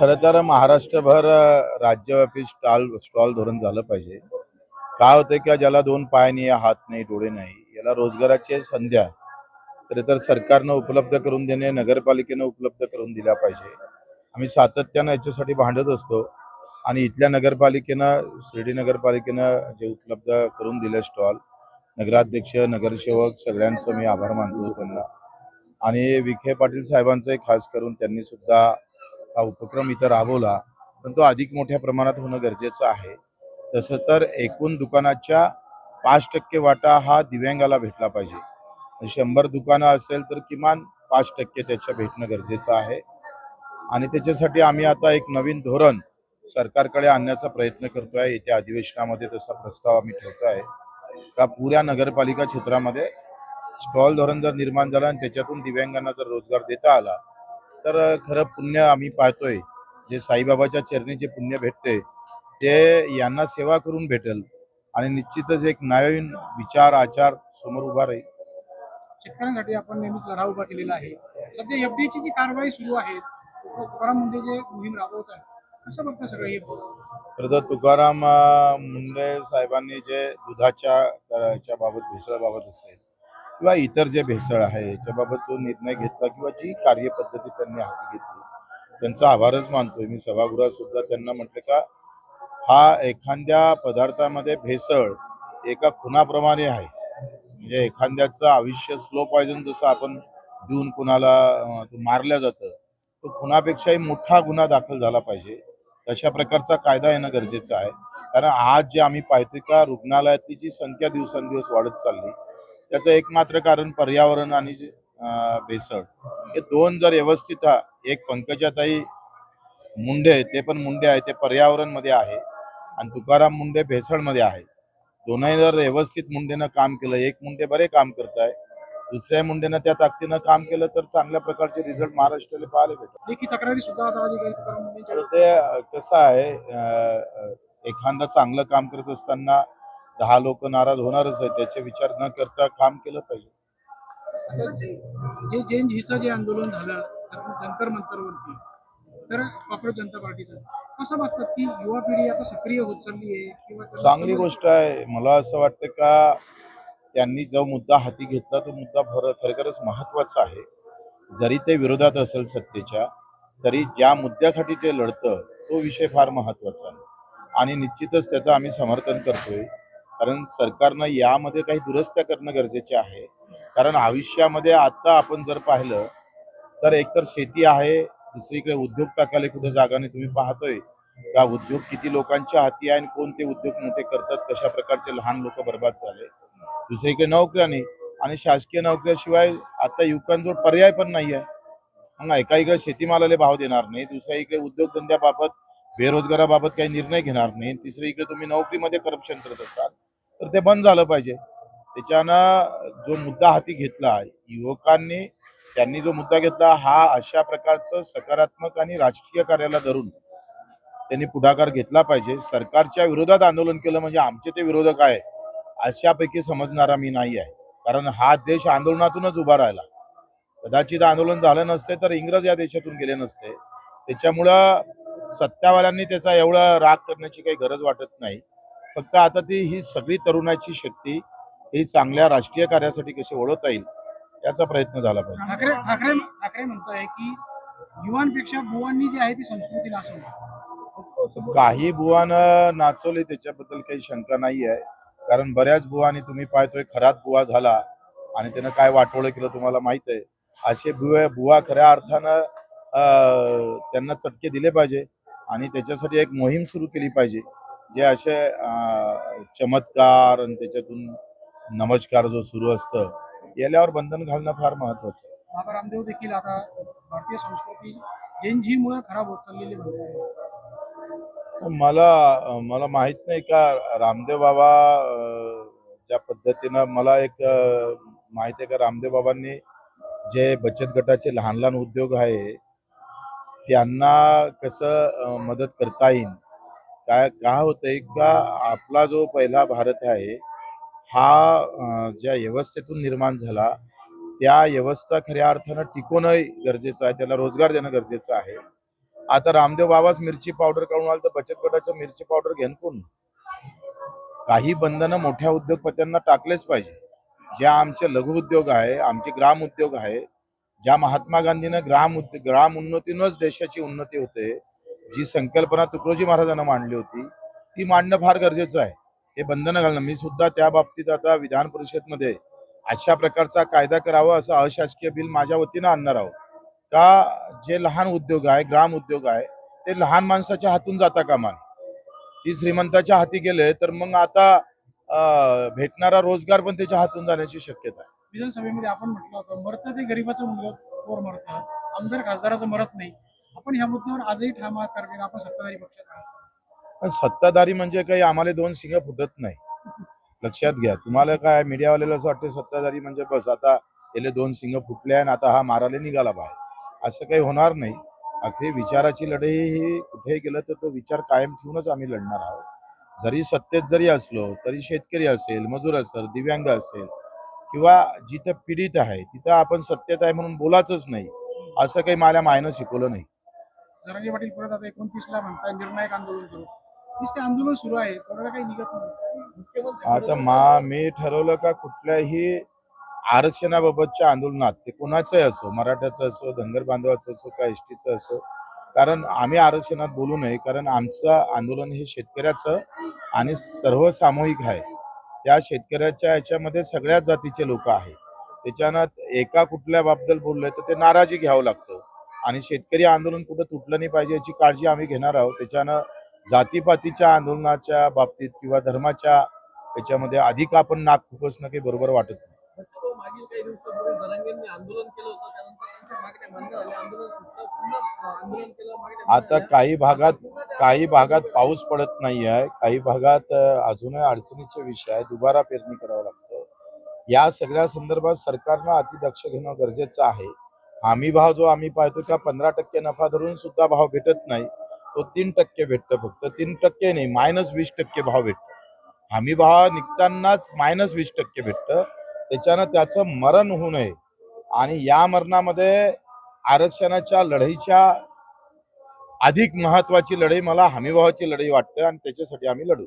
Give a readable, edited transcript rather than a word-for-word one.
खरं तर महाराष्ट्रभर राज्यव्यापी स्टॉल स्टॉल धोरण झालं पाहिजे. काय होतंय की ज्याला दोन पाय नाही, हात नाही, डोळे नाही, याला रोजगाराच्या संध्या खरं तर सरकारनं उपलब्ध करून देणे, नगरपालिकेनं उपलब्ध करून दिल्या पाहिजे. आम्ही सातत्यानं याच्यासाठी भांडत असतो आणि इथल्या नगरपालिकेनं, शिर्डी नगरपालिकेनं जे उपलब्ध करून दिले स्टॉल, नगराध्यक्ष, नगरसेवक सगळ्यांचं मी आभार मानतो त्यांना. आणि विखे पाटील साहेबांचंही खास करून त्यांनी सुद्धा हा उपक्रम इथं राबवला, पण तो अधिक मोठ्या प्रमाणात होणं गरजेचं आहे. तसं तर एकूण दुकानाच्या 5% वाटा हा दिव्यांगाला भेटला पाहिजे. 100 दुकानं असेल तर किमान 5% त्याच्या भेटणं गरजेचं आहे. आणि त्याच्यासाठी आम्ही आता एक नवीन धोरण सरकारकडे आणण्याचा प्रयत्न करतोय. येत्या अधिवेशनामध्ये तसा प्रस्ताव आम्ही ठेवतोय का पुऱ्या नगरपालिका क्षेत्रामध्ये स्टॉल धोरण जर निर्माण झालं आणि त्याच्यातून दिव्यांगांना जर रोजगार देता आला तर खरं पुण्य आम्ही पाहतोय. जे साईबाबाच्या चरणी जे पुण्य भेटते ते यांना सेवा करून भेटेल आणि निश्चितच एक नवीन विचार आचार समोर उभा राहील. शेतकऱ्यांसाठी आपण नेहमीच लढा उभा केलेला आहे. सध्या एफडीची जी कारवाई सुरू आहे, तुकाराम मुंडे जे मोहीम राबवत आहे, कसं बघता सगळं हे? खरं तर तुकाराम मुंडे साहेबांनी जे दुधाच्या याच्या बाबत भेसळाबाबत असेल किंवा इतर जे भेसळ आहे याच्याबाबत जो निर्णय घेतला किंवा जी कार्यपद्धती त्यांनी हाती घेतली त्यांचा आभारच मानतोय मी. सभागृहात सुद्धा त्यांना म्हटलं का हा एखाद्या पदार्थामध्ये भेसळ एका खुनाप्रमाणे आहे. म्हणजे एखाद्याचं आयुष्य स्लो पॉयझन जसं आपण देऊन कुणाला मारल्या जातं, तो खुनापेक्षाही मोठा गुन्हा दाखल झाला पाहिजे. तशा प्रकारचा कायदा येणं गरजेचं आहे. कारण आज जे आम्ही पाहतोय का रुग्णालयातली जी संख्या दिवसेंदिवस वाढत चालली त्याचं एकमात्र कारण पर्यावरण आणि भेसळ. हे दोन जर व्यवस्थित एक पंकजाताई मुंडे ते पण मुंडे आहे, ते पर्यावरण मध्ये आहे आणि तुकाराम मुंडे भेसळ मध्ये आहे. दोनही जर व्यवस्थित मुंडेनं काम केलं, एक मुंडे बरे काम करताय, दुसऱ्या मुंडेनं त्या ताकदीनं काम केलं तर चांगल्या प्रकारचे रिझल्ट महाराष्ट्राला पाहायला भेटतात. लेखी तक्रारी सुद्धा आता अधिकारी तुकाराम मुंडेंच्या आता ते कसं आहे, एखादं चांगलं काम करत असताना 10 लोक नाराज होणारच आहे. त्याचे विचार न करता काम केलं पाहिजे. आता जे जैन झीचं जे आंदोलन झालं जंतर मंतरवरती, तर कॉक्रोच जनता पार्टीचं कसं बघतात की युवा पिढी आता सक्रिय होत चालली आहे किंवा त्यांना चांगली गोष्ट आहे. मला असं वाटतं का त्यांनी जो मुद्दा हाती घेतला तो मुद्दा खरोखरच महत्वाचा आहे. जरी ते विरोधात असेल सत्तेच्या, तरी ज्या मुद्द्यासाठी ते लढतं तो विषय फार महत्वाचा आहे आणि निश्चितच त्याचं आम्ही समर्थन करतोय. कारण सरकारनं यामध्ये काही दुरुस्त्या करणं गरजेचे आहे. कारण आयुष्यामध्ये आता आपण जर पाहिलं तर एकतर शेती आहे, दुसरीकडे उद्योग टाकायला कुठे जागा नाही. तुम्ही पाहतोय का उद्योग किती लोकांच्या हाती आहे आणि कोणते उद्योग मोठे करतात, कशा प्रकारचे लहान लोक बर्बाद झाले. दुसरीकडे नोकऱ्या नाही आणि शासकीय नोकऱ्याशिवाय आता युवकांजवळ पर्याय पण नाही आहे. मग एका इकडे शेतीमालाला भाव देणार नाही, दुसऱ्या इकडे उद्योगधंद्याबाबत बेरोजगाराबाबत काही निर्णय घेणार नाही, तिसरी इकडे तुम्ही नोकरीमध्ये करप्शन करत असाल तर ते बंद झालं पाहिजे. त्याच्यानं जो मुद्दा हाती घेतला युवकांनी, त्यांनी जो मुद्दा घेतला हा अशा प्रकारचं सकारात्मक आणि राजकीय कार्याला धरून त्यांनी पुढाकार घेतला पाहिजे. सरकारच्या विरोधात आंदोलन केलं म्हणजे आमचे ते विरोधक आहे अशापैकी समजणारा मी नाही आहे. कारण हा देश आंदोलनातूनच उभा राहिला. कदाचित आंदोलन झालं नसते तर इंग्रज या देशातून गेले नसते. त्याच्यामुळं सत्तावाल्यांनी त्याचा एवढा राग करण्याची काही गरज वाटत नाही. फक्त आता ती ही सगळी तरुणाची शक्ती ही चांगल्या राष्ट्रीय कार्यासाठी कशी ओळखता येईल याचा प्रयत्न झाला पाहिजे. ठाकरे ठाकरे ठाकरे म्हणताय की युवांपेक्षा बुवांनी जी आहे ती संस्कृती नाचवली. काही बुवानं नाचवली त्याच्याबद्दल काही शंका नाही आहे. कारण बऱ्याच बुवानी तुम्ही पाहतोय खरात बुवा झाला आणि त्यानं काय वाटोळं केलं तुम्हाला माहित आहे. असे बुवा खऱ्या अर्थानं त्यांना चटके दिले पाहिजे आणि त्याच्यासाठी एक मोहीम सुरू केली पाहिजे. जे असे चमत्कार आणि त्याच्यातून नमस्कार जो सुरू असतं याल्यावर बंधन घालणं फार महत्वाचं आहे. बाबा रामदेव देखील आता भारतीय संस्कृती जैन झीमुळे खराब होत चाललेली म्हणतात. मला मला माहित नाही का रामदेव बाबा ज्या पद्धतीनं मला एक माहित आहे का रामदेव बाबांनी जे बचत गटाचे लहान लहान उद्योग आहे त्यांना कसं मदत करता येईल. काय होतंय का आपला जो पहिला भारत आहे हा ज्या व्यवस्थेतून निर्माण झाला त्या व्यवस्था खऱ्या अर्थानं टिकवणं गरजेचं आहे. त्याला रोजगार देणं गरजेचं आहे. आता रामदेव बाबाच मिरची पावडर काढून आलं तर बचत गटाचं मिरची पावडर घेऊन कोण? काही बंधनं मोठ्या उद्योगपत्यांना टाकलेच पाहिजे. ज्या आमचे लघु उद्योग आहे, आमचे ग्राम उद्योग आहे, ज्या महात्मा गांधीनं ग्राम उन्नतीनंच देशाची उन्नती होते, जी संकल्पना तुकडोजी महाराजांना मांडली होती, ती मांडणं फार गरजेचं आहे. हे बंधनं घालणं. मी सुद्धा त्या बाबतीत आता विधान परिषदमध्ये अशा प्रकारचा कायदा करावा असं अशासकीय बिल माझ्या वतीनं आणणार आहोत. का जे लहान उद्योग आहे, ग्राम उद्योग आहे, ते लहान माणसाच्या हातून जाता कामा नये. ती श्रीमंताच्या हाती गेले तर मग आता भेटणारा रोजगार पण त्याच्या हातून जाण्याची शक्यता आहे. विधानसभेमध्ये आपण म्हटलं होतं मरतं ते गरीबाचं मुलगा पोर मरतं, आमदार खासदाराचं मरत नाही. आपण ह्या मुद्द्यावर आजही ठाम आहात कारण आपण सत्ताधारी पक्षात आहात. पण सत्ताधारी म्हणजे काही आम्हाला दोन सिंह फुटत नाही. लक्षात घ्या. तुम्हाला काय मीडियावाल्याला असं वाटतं सत्ताधारी म्हणजे बस आता गेले दोन सिंह फुटले आणि आता हा मारायला निघाला बाहेर. असं काही होणार नाही. अखेर विचाराची लढाई ही कुठेही गेलं तर तो विचार कायम ठेवूनच आम्ही लढणार आहोत. जरी सत्तेत जरी असलो तरी शेतकरी असेल, मजूर असेल, दिव्यांग असेल किंवा जिथं पीडित आहे तिथं आपण सत्तेत आहे म्हणून बोलायचंच नाही, असं काही मला मायनं शिकवलं नाही. जरांगे पाटील परत आता 29ला म्हणताय निर्णायक आंदोलन करू. नुसते आंदोलन सुरू आहे, कोणाला काही निघत नाही. मुख्यमंत्री आता मी ठरवलं का कुठल्याही आरक्षणाबाबतच्या आंदोलनात ते कोणाचंही असो, मराठ्याचं असो, धनगर बांधवाचं असो का एसटीचं असो, कारण आम्ही आरक्षणात बोलू नये. कारण आमचं आंदोलन हे शेतकऱ्याचं आणि सर्व सामूहिक आहे. त्या शेतकऱ्याच्या याच्यामध्ये सगळ्याच जातीचे लोक आहेत. त्याच्यानं एका कुठल्या बाबतीत बोललं तर ते नाराजी घ्यावं लागतं आणि शेतकरी आंदोलन कुठं तुटलं नाही पाहिजे याची काळजी आम्ही घेणार आहोत. त्याच्यानं जातीपातीच्या आंदोलनाच्या बाबतीत किंवा धर्माच्या याच्यामध्ये अधिक आपण नाक खुपसणं काही बरोबर वाटत नाही. मागील काही दिवसापूर्वी जरांगेंनी आंदोलन केलं होतं, त्यानंतर त्यांच्या मागण्या मान्य झाल्या, आंदोलन सुटलं, पुन्हा आंदोलन केलं, मागण्या मान्य आता झाल्या. काही भागात पाऊस पडत नाही आहे, काही भागात अजूनही अडचणीचे विषय आहे, दुबारा पेरणी करावं लागतं. या सगळ्या संदर्भात सरकारनं अतिदक्ष घेणं गरजेचं आहे. हमी भाव जो आम्ही पाहतो का 15% नफा धरून सुद्धा भाव भेटत नाही, तो 3% भेटतं. फक्त 3% नाही, -20% भाव भेटतो. हमी भाव निघतानाच -20% भेटतं. त्याच्यानं त्याचं मरण होऊ नये आणि या मरणामध्ये आरक्षणाच्या लढाईच्या अधिक महत्वाची लढाई मला हमीभावाची लढाई वाटते आणि त्याच्यासाठी आम्ही लढू.